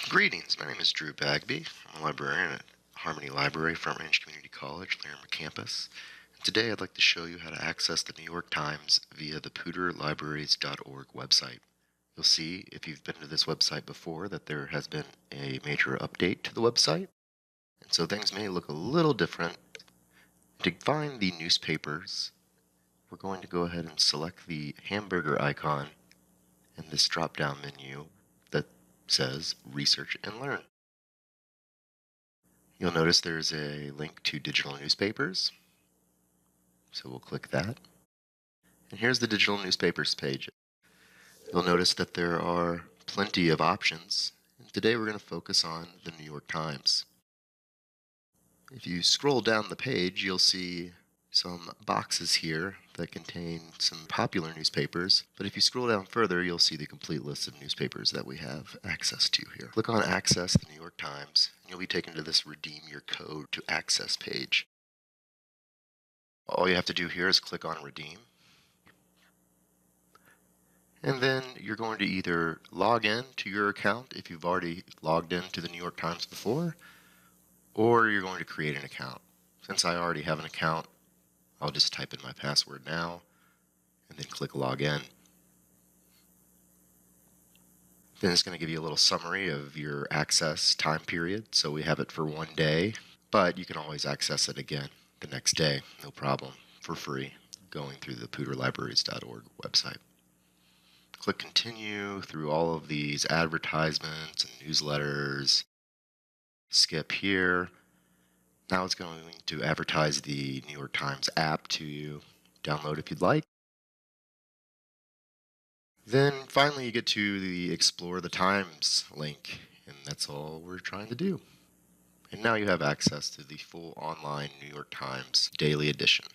Greetings, my name is Drew Bagby. I'm a librarian at Harmony Library, Front Range Community College, Larimer campus. And today I'd like to show you how to access the New York Times via the PooterLibraries.org website. You'll see, if you've been to this website before, that there has been a major update to the website. And so things may look a little different. To find the newspapers, we're going to go ahead and select the hamburger icon in this drop-down menu that says Research and Learn. You'll notice there's a link to digital newspapers, so we'll click that. And here's the digital newspapers page. You'll notice that there are plenty of options, and today we're going to focus on the New York Times. If you scroll down the page, you'll see some boxes here that contain some popular newspapers, but if you scroll down further, you'll see the complete list of newspapers that we have access to here. Click on Access the New York Times, and you'll be taken to this Redeem Your Code to Access page. All you have to do here is click on Redeem, and then you're going to either log in to your account if you've already logged in to the New York Times before, or you're going to create an account. Since I already have an account, I'll just type in my password now and then click Login. Then it's going to give you a little summary of your access time period. So we have it for 1 day, but you can always access it again the next day, no problem, for free, going through the PooterLibraries.org website. Click Continue through all of these advertisements and newsletters. Skip here. Now it's going to advertise the New York Times app to you. Download if you'd like. Then finally you get to the Explore the Times link, and that's all we're trying to do. And now you have access to the full online New York Times daily edition.